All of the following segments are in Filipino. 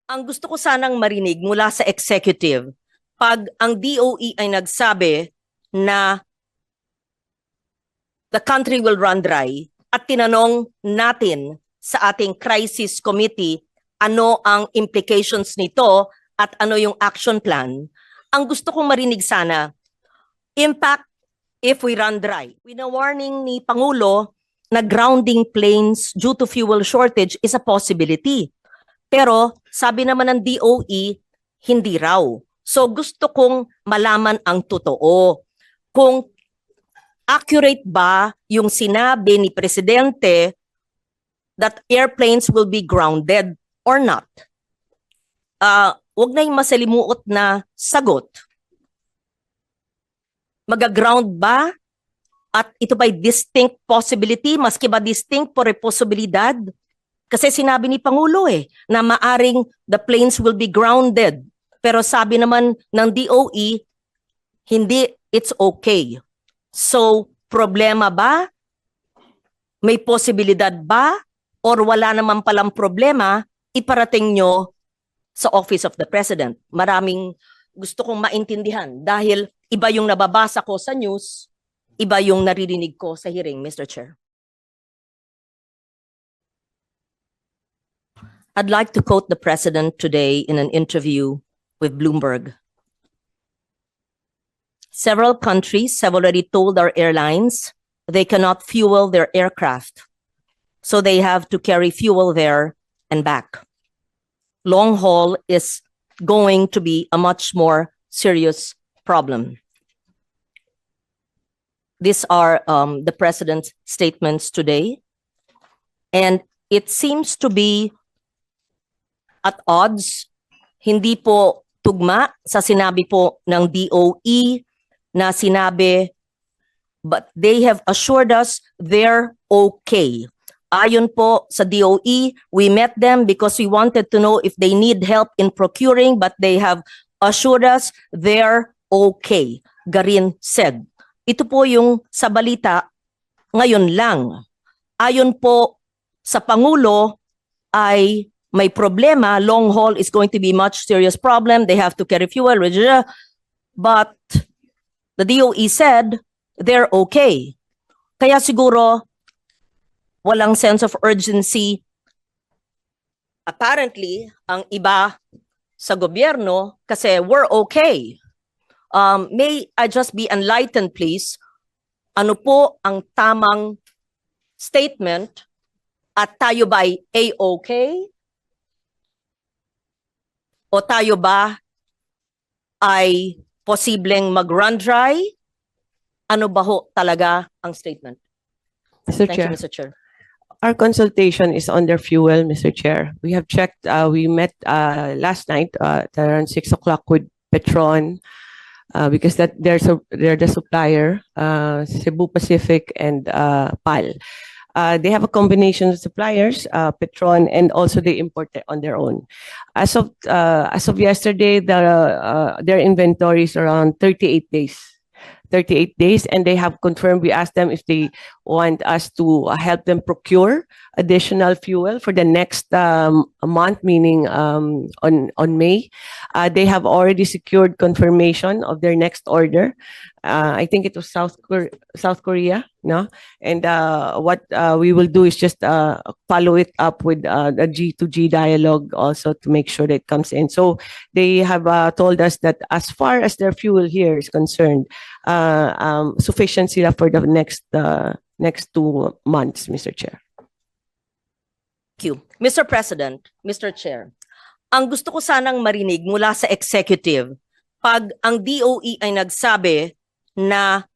Ang gusto ko sanang marinig mula sa executive, pag ang DOE ay nagsabi na the country will run dry at tinanong natin sa ating crisis committee ano ang implications nito at ano yung action plan, ang gusto kong marinig sana, impact if we run dry. Wina-warning ni Pangulo na grounding planes due to fuel shortage is a possibility. Pero sabi naman ng DOE, hindi raw. So gusto kong malaman ang totoo. Kung accurate ba yung sinabi ni Presidente that airplanes will be grounded or not? Huwag na yung masalimuot na sagot. Mag-ground ba? At ito ba'y distinct possibility? Maski ba distinct por posibilidad? Kasi sinabi ni Pangulo na maaring the planes will be grounded. Pero sabi naman ng DOE, hindi, it's okay. So, problema ba? May posibilidad ba? Or wala naman palang problema, iparating nyo sa Office of the President. Maraming gusto kong maintindihan dahil iba yung nababasa ko sa news, iba yung naririnig ko sa hearing, Mr. Chair. I'd like to quote the President today in an interview with Bloomberg. Several countries have already told our airlines they cannot fuel their aircraft, so they have to carry fuel there and back. Long haul is going to be a much more serious problem. These are the President's statements today, and it seems to be at odds, hindi po tugma sa sinabi po ng DOE na sinabi, but they have assured us they're okay. Ayon po sa DOE, we met them because we wanted to know if they need help in procuring, but they have assured us they're okay. Garin said. Ito po yung sa balita ngayon lang. Ayon po sa Pangulo ay may problema, long haul is going to be much serious problem. They have to carry fuel, but the DOE said they're okay. Kaya siguro walang sense of urgency. Apparently, ang iba sa gobyerno kasi we're okay. May I just be enlightened, please? Ano po ang tamang statement at tayo ba ay A-okay? O tayo ba ay posibleng mag-run dry? Ano ba ho talaga ang statement? Mr. Thank Chair, you, Mr. Chair. our consultation is on their fuel, Mr. Chair. We have checked, we met last night at around 6 o'clock with Petron because they're the supplier, Cebu Pacific and PAL. They have a combination of suppliers, Petron, and also they import on their own. As of yesterday, their inventory is around 38 days. 38 days, and they have confirmed. We asked them if they want us to help them procure additional fuel for the next month, meaning on May. They have already secured confirmation of their next order. I think it was South Korea, no? And what we will do is just follow it up with the G2G dialogue also to make sure that it comes in. So they have told us that as far as their fuel here is concerned, sufficient sila for the next 2 months, Mr. Chair. Thank you. Mr. President, Mr. Chair, ang gusto ko sanang marinig mula sa executive, pag ang DOE ay nagsabi na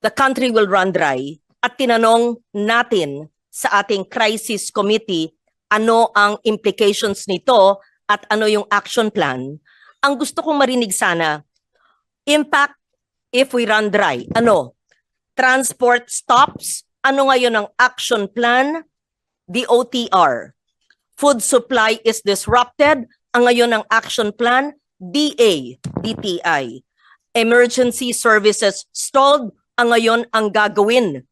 the country will run dry at tinanong natin sa ating crisis committee ano ang implications nito at ano yung action plan, ang gusto kong marinig sana, impact if we run dry. Ano? Transport stops? Ano ngayon ang action plan? DOTR. Food supply is disrupted. Ang ngayon ang action plan? DTI. Emergency services stalled. Ang ngayon ang gagawin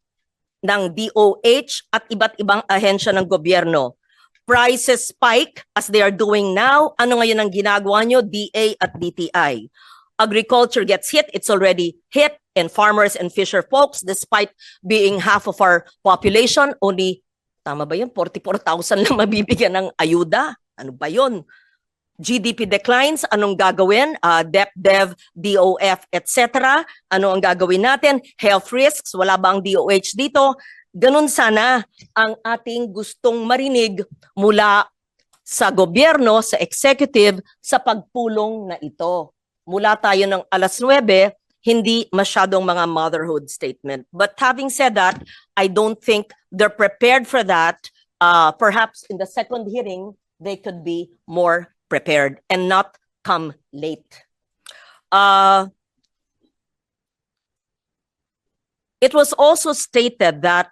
ng DOH at iba't ibang ahensya ng gobyerno. prices spike as they are doing now, ano ngayon ang ginagawa nyo, DA at DTI? Agriculture gets hit, it's already hit, and farmers and fisher folks, despite being half of our population, only, tama ba yun, 44,000 lang mabibigyan ng ayuda? Ano ba yun? GDP declines, anong gagawin? DepDev, DOF, etc. Ano ang gagawin natin? Health risks, wala ba ang DOH dito? Ganun sana ang ating gustong marinig mula sa gobyerno, sa executive, sa pagpulong na ito. Mula tayo ng 9:00, hindi masyadong mga motherhood statement. But having said that, I don't think they're prepared for that. Perhaps in the second hearing, they could be more prepared and not come late. It was also stated that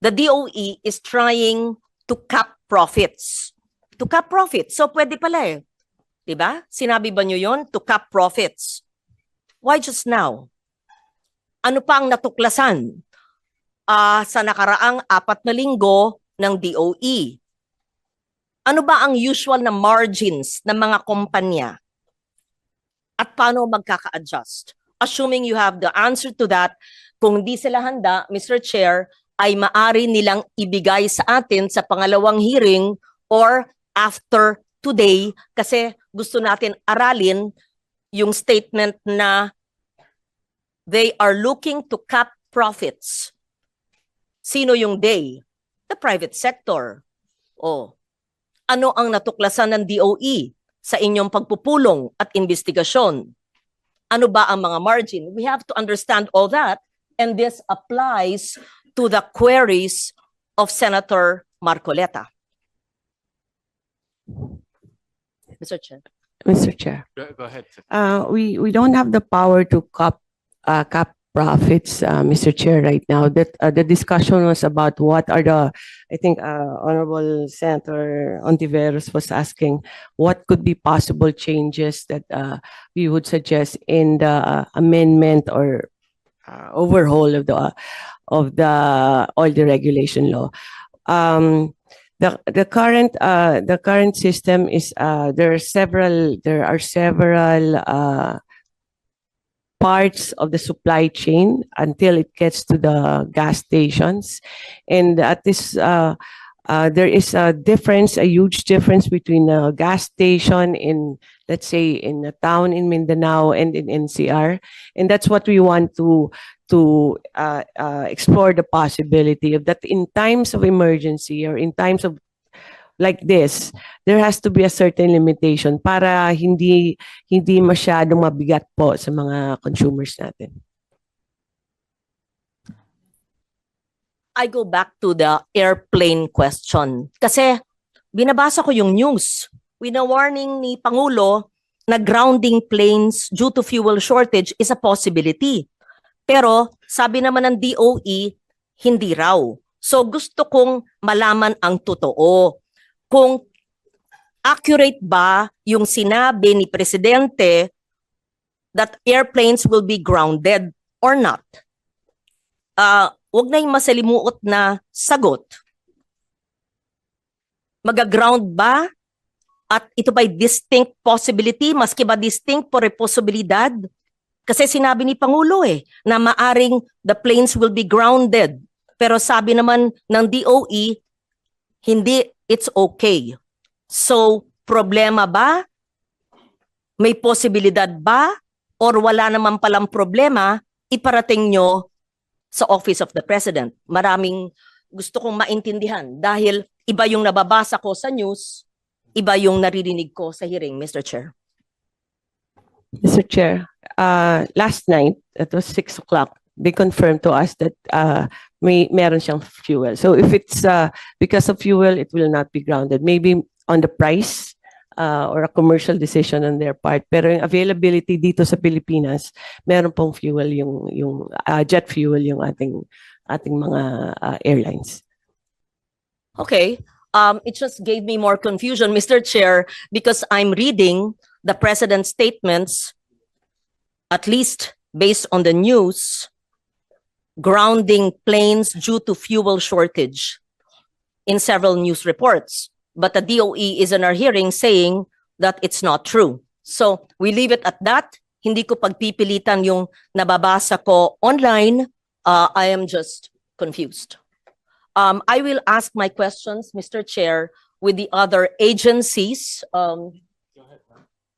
the DOE is trying to cap profits. To cap profits. So pwede pala eh. Diba? Sinabi ba nyo yon? To cap profits. Why just now? Ano pa ang natuklasan sa nakaraang 4 na linggo ng DOE? Ano ba ang usual na margins ng mga kumpanya? At paano magkaka-adjust? Assuming you have the answer to that, kung di sila handa, Mr. Chair, ay maari nilang ibigay sa atin sa pangalawang hearing or after today kasi gusto natin aralin yung statement na they are looking to cap profits. Sino yung they? The private sector. Oh. Ano ang natuklasan ng DOE sa inyong pagpupulong at investigasyon? Ano ba ang mga margin? We have to understand all that, and this applies to the queries of Senator Marcoleta. Mr. Chair. Mr. Chair. Go ahead. We don't have the power to cap profits, Mr. Chair, right now. That the discussion was about what are the, I think, Honorable Senator Ontiveros was asking what could be possible changes that we would suggest in the amendment or overhaul of the oil deregulation law. The current system is there are several parts of the supply chain until it gets to the gas stations, and at this there is a difference, a huge difference between a gas station in, let's say, in a town in Mindanao and in NCR, and that's what we want to explore the possibility of that in times of emergency or in times of like this, there has to be a certain limitation para hindi masyadong mabigat po sa mga consumers natin. I go back to the airplane question. Kasi binabasa ko yung news. Wina-warning ni Pangulo na grounding planes due to fuel shortage is a possibility. Pero sabi naman ng DOE, hindi raw. So gusto kong malaman ang totoo. Kung accurate ba yung sinabi ni Presidente that airplanes will be grounded or not? Huwag na yung masalimuot na sagot. Magaground ba? At ito ba'y distinct possibility? Maski ba distinct por posibilidad? Kasi sinabi ni Pangulo na maaring the planes will be grounded. Pero sabi naman ng DOE, hindi, it's okay. So, problema ba? May posibilidad ba? Or wala naman palang problema, iparating nyo sa Office of the President. Maraming gusto kong maintindihan dahil iba yung nababasa ko sa news, iba yung naririnig ko sa hearing, Mr. Chair. Mr. Chair, last night, it was 6 o'clock, they confirmed to us that meron siyang fuel. So if it's because of fuel, it will not be grounded. Maybe on the price or a commercial decision on their part. Pero yung availability dito sa Pilipinas, meron pong fuel yung jet fuel yung ating mga airlines. Okay. It just gave me more confusion, Mr. Chair, because I'm reading the President's statements, at least based on the news, grounding planes due to fuel shortage. in several news reports. But the DOE is in our hearing saying that it's not true. So we leave it at that. Hindi ko pagpipilitan yung nababasa ko online. I am just confused. I will ask my questions, Mr. Chair, with the other agencies.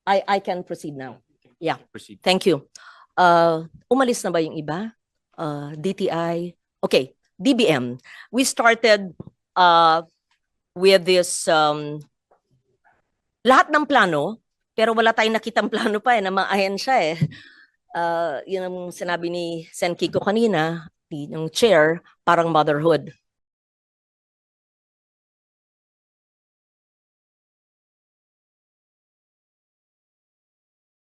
I can proceed now. Yeah. Proceed. Thank you. Umalis na ba yung iba? DTI? Okay, DBM. We started with this lahat ng plano, pero wala tayong nakitang plano pa na mga ahensya eh. Yun ang sinabi ni Sen Kiko kanina, yung chair, parang motherhood.